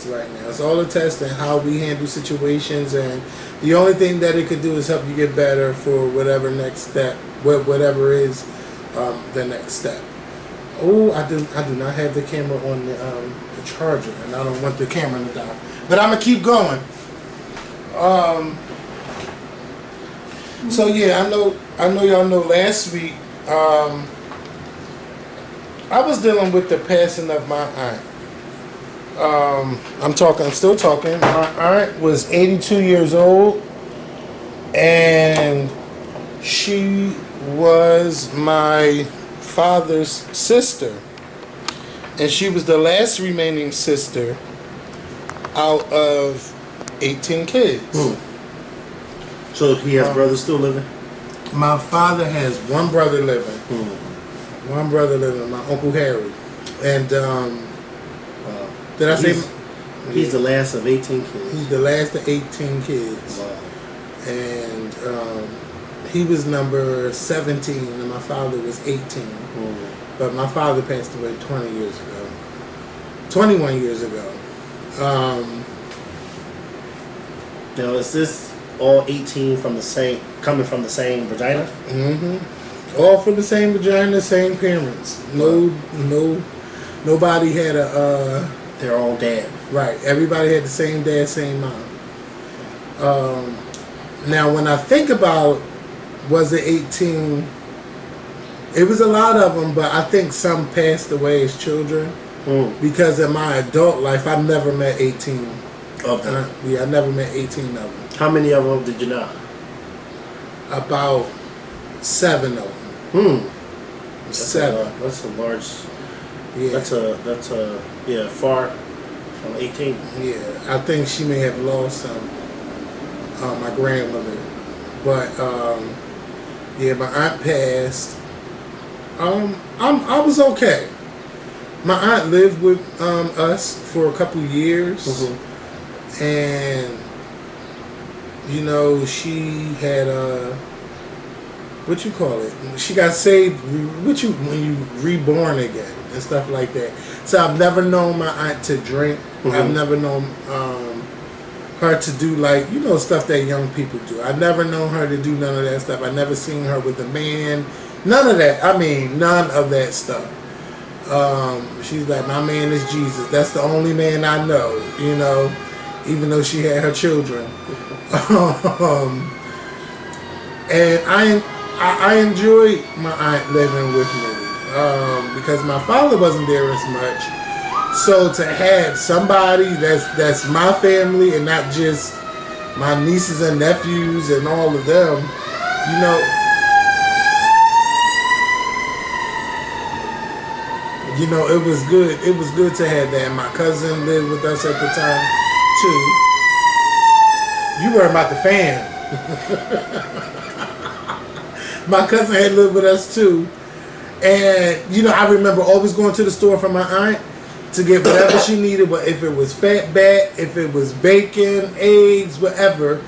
right now. It's all a test and how we handle situations, and the only thing that it could do is help you get better for whatever next step, whatever is the next step. Oh, I do not have the camera on the charger, and I don't want the camera to die. But I'm gonna keep going. So yeah, I know y'all know last week I was dealing with the passing of my aunt. I'm still talking. My aunt was 82 years old, and she was my father's sister, and she was the last remaining sister out of 18 kids. So he has brothers still living? My father has one brother living. One brother living, my Uncle Harry. And did I say he's the last of 18 kids? He's the last of 18 kids. Wow. And he was number 17 and my father was 18. But my father passed away 21 years ago. Now is this all 18 coming from the same vagina? All from the same vagina, same parents. Nobody had they're all dad. Right. Everybody had the same dad, same mom. Now, when I think about, was it 18? It was a lot of them, but I think some passed away as children. Because in my adult life, I've never met 18 of them. I never met 18 of them. How many of them did you know? About 7 of them. Seven. That's a large. Yeah. That's a far from 18. Yeah, I think she may have lost some. My grandmother, but yeah, my aunt passed. I was okay. My aunt lived with us for a couple years, and you know she had what you call it? She got saved. When you reborn again and stuff like that. So I've never known my aunt to drink. I've never known her to do stuff that young people do. I've never known her to do none of that stuff. I never seen her with a man. None of that. I mean, none of that stuff. She's like, my man is Jesus. That's the only man I know. You know, even though she had her children. And I enjoyed my aunt living with me because my father wasn't there as much. So to have somebody that's my family and not just my nieces and nephews and all of them, you know, it was good. It was good to have that. And my cousin lived with us at the time too. You were about the fan. My cousin had lived with us too, and I remember always going to the store for my aunt to get whatever she needed. But if it was fat bat, if it was bacon, eggs, whatever,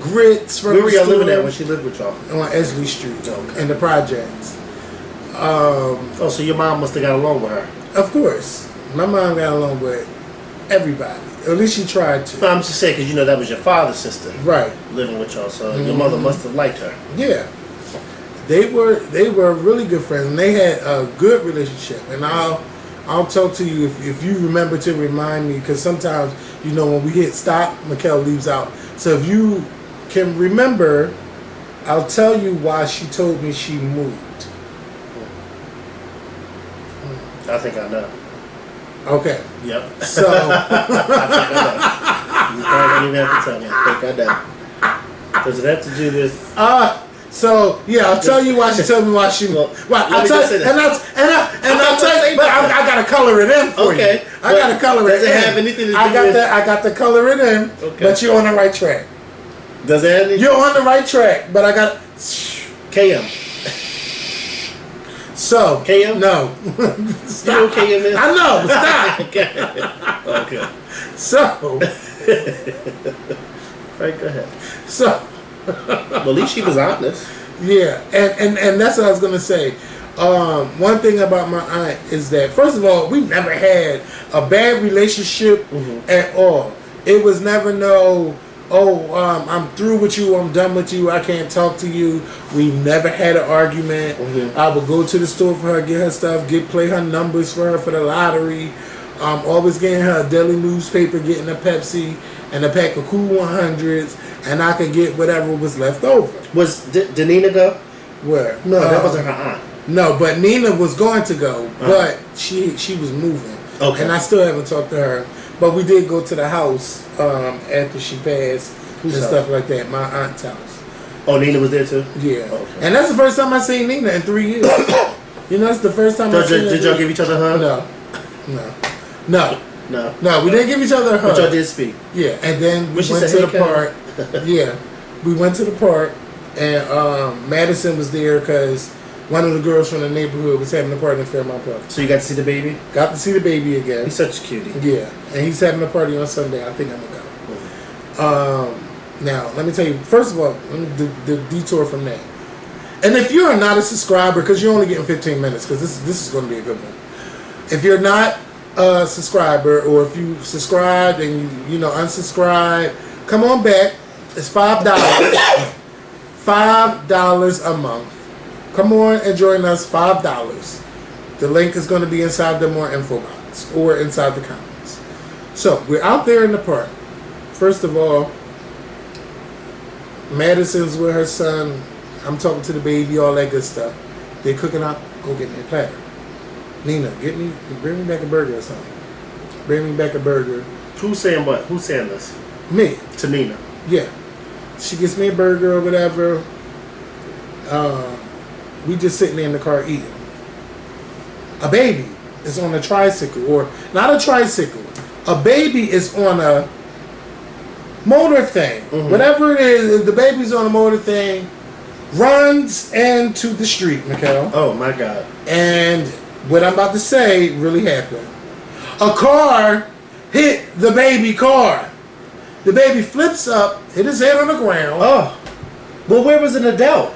grits from Where were y'all living at when she lived with y'all? On Esley Street, in the projects. So your mom must have got along with her. Of course, my mom got along with everybody. At least she tried to. No, I'm just saying because that was your father's sister, right? Living with y'all, so your mother must have liked her. Yeah, they were really good friends, and they had a good relationship. And I'll talk to you if you remember to remind me, because sometimes when we hit stop, Mikkel leaves out. So if you can remember, I'll tell you why she told me she moved. I think I know. Okay. Yep. So I think I know. You probably don't even have to tell me. I think I know. Does it have to do with? So yeah, I'll tell you why she told me why she. Well, I'll tell you, and I'll tell you, but I gotta color it in for you. I gotta color it in. Does it have anything to do I got to color it in. Okay. But you're on the right track. Does it have anything? You're on the right track, but I got KM. So KM? No. You know what KM is? I know. Stop. Okay. So. Right. Go ahead. So. Well, at least she was honest. Yeah, and that's what I was gonna say. One thing about my aunt is that, first of all, we never had a bad relationship at all. It was never I'm through with you, I'm done with you, I can't talk to you. We never had an argument. I would go to the store for her, get her stuff, play her numbers for her for the lottery. Always getting her a daily newspaper, getting a Pepsi and a pack of Cool 100s, and I could get whatever was left over. Did Nina go? Where? No, that wasn't her aunt. No, but Nina was going to go, but she was moving. Okay. And I still haven't talked to her. But we did go to the house after she passed and stuff like that. My aunt's house. Oh, Nina was there too? Yeah. Okay. And that's the first time I seen Nina in 3 years. That's the first time I seen her. Did y'all give each other a hug? No, we didn't give each other a hug. But y'all did speak. Yeah, and then we went to the park. Yeah, we went to the park, and Madison was there because one of the girls from the neighborhood was having a party in Fairmount Park. So you got to see the baby? Got to see the baby again. He's such a cutie. Yeah, and he's having a party on Sunday. I think I'm going to go. Now, let me tell you, first of all, the detour from that. And if you're not a subscriber, because you're only getting 15 minutes, because this is going to be a good one. If you're not a subscriber, or if you subscribed and you unsubscribe, come on back. It's $5. $5 a month. Come on and join us. $5. The link is going to be inside the more info box or inside the comments. So we're out there in the park. First of all, Madison's with her son. I'm talking to the baby, all that good stuff. They're cooking up. Go get me a platter. Nina, bring me back a burger or something. Bring me back a burger. Who's saying what? Who's saying this? Me. To Nina. Yeah. She gets me a burger or whatever. We just sitting there in the car eating. A baby is on a tricycle, or not a tricycle. A baby is on a motor thing. Whatever it is, the baby's on a motor thing, runs into the street, Mikhail. Oh my God. And what I'm about to say really happened. A car hit the baby car. The baby flips up, hit his head on the ground. Oh. Well, where was an adult?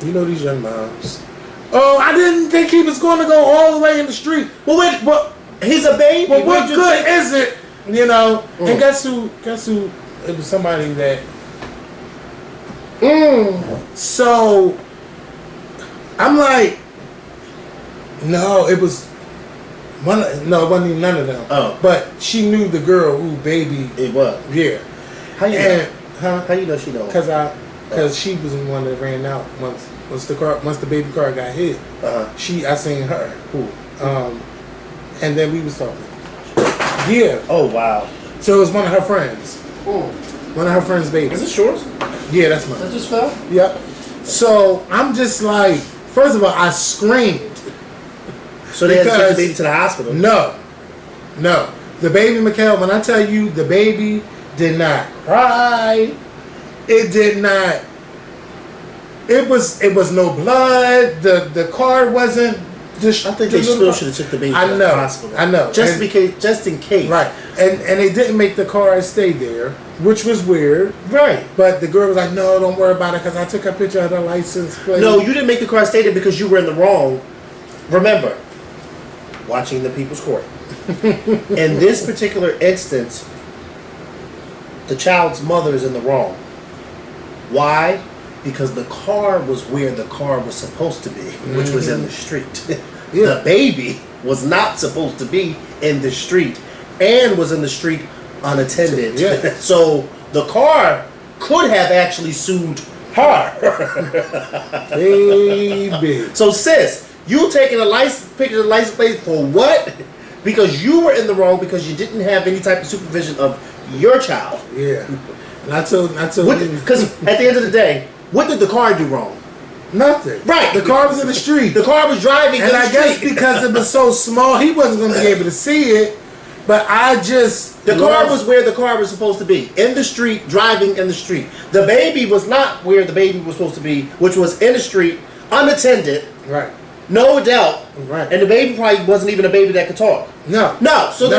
You know these young moms. Oh, I didn't think he was going to go all the way in the street. Well, wait, what? He's a baby. Well, what good is it? And guess who? It was somebody that. So, I'm like, no, it was one. No, it wasn't even none of them. Oh, but she knew the girl who baby. It was. Yeah. How you know? Huh? How you know she know? Because she was the one that ran out once the baby car got hit. I seen her. Who? And then we was talking. Yeah. Oh wow. So it was one of her friends. One of her friends' babies. Is it yours? Yeah, that's mine. That just fell? Yep. So I'm just like, first of all, I screamed. So they had to take the baby to the hospital? No. The baby, Mikhail, when I tell you the baby did not cry, it did not. It was no blood. The car wasn't. I think they still should have took the baby to the hospital. I know. Just in case. Right. And they didn't make the car stay there, which was weird. Right. But the girl was like, no, don't worry about it, because I took a picture of the license plate. No, you didn't make the car stay there because you were in the wrong. Remember, watching the People's Court. In this particular instance, the child's mother is in the wrong. Why? Because the car was where the car was supposed to be, which was in the street. The baby was not supposed to be in the street and was in the street unattended. Yeah. So the car could have actually sued her. Baby. So sis, you taking a picture of the license plate for what? Because you were in the wrong because you didn't have any type of supervision of your child. Yeah. And I told because at the end of the day, what did the car do wrong? Nothing. Right. The car was in the street. The car was driving and I guess because it was so small, he wasn't going to be able to see it. But the car was where the car was supposed to be. In the street, driving in the street. The baby was not where the baby was supposed to be, which was in the street, unattended. Right. No adult. Right. And the baby probably wasn't even a baby that could talk. No. So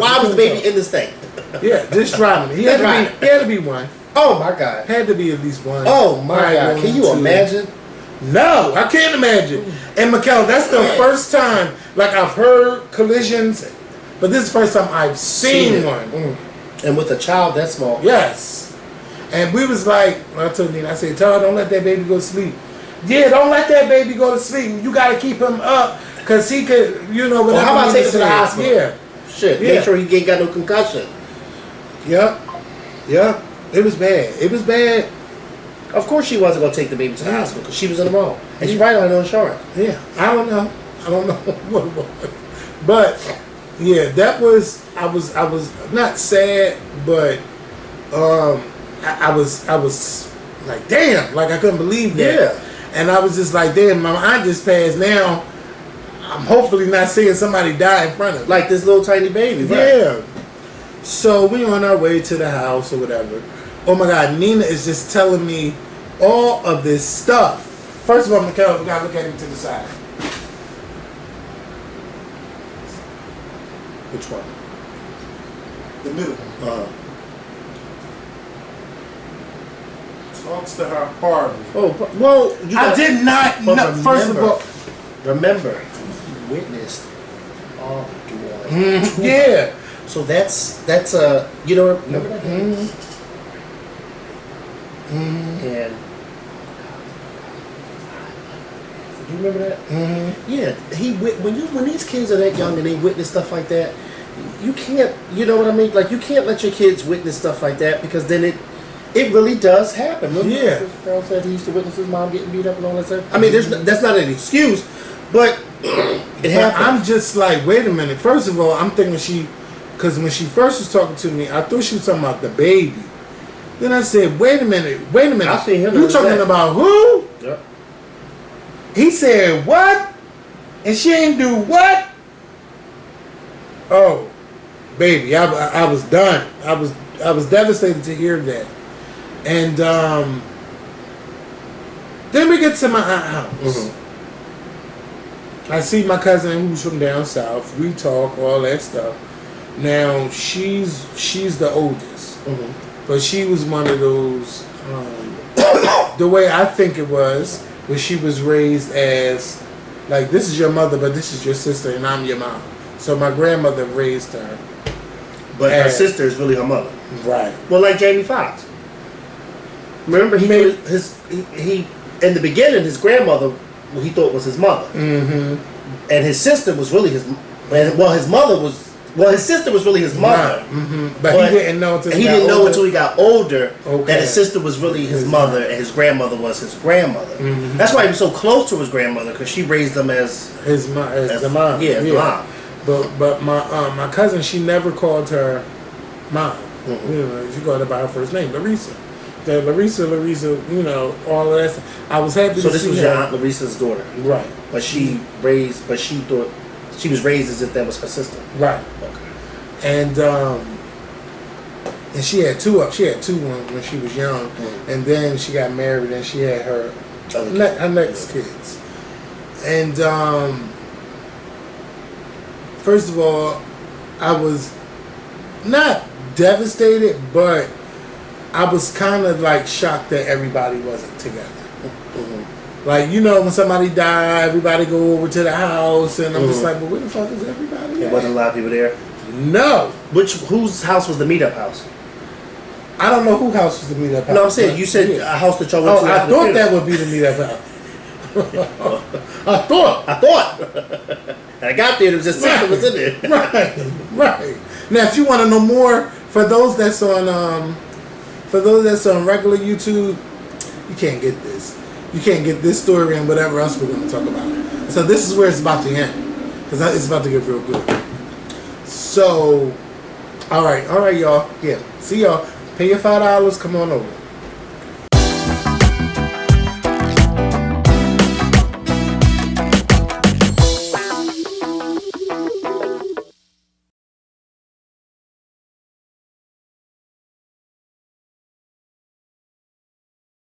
why was the baby in this thing? Yeah, just driving. He had to be one. Oh my God. Had to be at least one. Oh my God. Can you imagine? No, I can't imagine. And Mikkel, that's the first time, like I've heard collisions, but this is the first time I've seen one. And with a child that small. Yes. And we was like, I told Nina, I said, tell her, don't let that baby go to sleep. Yeah, don't let that baby go to sleep. You got to keep him up because he could, you know, whatever. How about take him to the hospital? Yeah. Shit, Yeah. make sure he ain't got no concussion. Yep. Yep. It was bad. It was bad. Of course she wasn't going to take the baby to the hospital because she was in the wrong. And she probably don't have no insurance. Yeah. I don't know what it was. But, yeah, that was, I was not sad, but I was like, damn, like I couldn't believe that. Yeah. And I was just like, damn, my aunt just passed now. I'm hopefully not seeing somebody die in front of me. Like this little tiny baby, right? Yeah. So we on our way to the house or whatever. Oh my God, Nina is just telling me all of this stuff. First of all, Mikhail, we gotta look at him to the side. Which one? The middle one. Talks to her horrible. Oh, well, I did not know, first of all. Remember, you witnessed all the Yeah. So that's you know, remember that? And do you remember that? Yeah, when these kids are that young and they witness stuff like that, you can't, you know what I mean? Like you can't let your kids witness stuff like that because then it really does happen. Remember Yeah. this girl said he used to witness his mom getting beat up and all that stuff. I mean, that's not an excuse, but it happened. I'm just like, wait a minute. First of all, I'm thinking because when she first was talking to me, I thought she was talking about the baby. Then I said, wait a minute. I seen him. You talking about who? Yep. He said, what? And she ain't do what? Oh, baby, I was done. I was devastated to hear that. And then we get to my aunt's house. I see my cousin who's from down south. We talk, all that stuff. Now, she's the oldest. But she was one of those, the way I think it was, where she was raised as, like, this is your mother, but this is your sister, and I'm your mom. So my grandmother raised her. But her sister is really her mother. Right. Well, like Jamie Foxx. Remember, he in the beginning, his grandmother, he thought was his mother. And his sister was really his sister was really his mother. But he didn't know until he got older that his sister was really his mother and his grandmother was his grandmother. That's why he was so close to his grandmother because she raised him as the mom. Yeah, the mom. But my cousin, she never called her mom. You know, she called her by her first name, Larissa. Larissa, you know, all of that stuff. I was happy to see her. So this was your Aunt Larissa's daughter. Right. But she thought she was raised as if that was her sister. Right. Okay. And she had two when she was young, and then she got married and she had her next kids. And first of all, I was not devastated, but I was kind of like shocked that everybody wasn't together. Like, you know, when somebody died, everybody go over to the house, and I'm just like, well, where the fuck is everybody? There wasn't a lot of people there. No. Whose house was the meetup house? I don't know whose house was the meetup house. No, I'm saying you said a house that y'all went to. I thought that would be the meetup house. I thought. And I got there. It was just something was in there. Right. Now, if you want to know more, for those that's on regular YouTube, you can't get this. You can't get this story and whatever else we're going to talk about. So this is where it's about to end, because it's about to get real good. So, all right, y'all. Yeah, see y'all. Pay your $5. Come on over.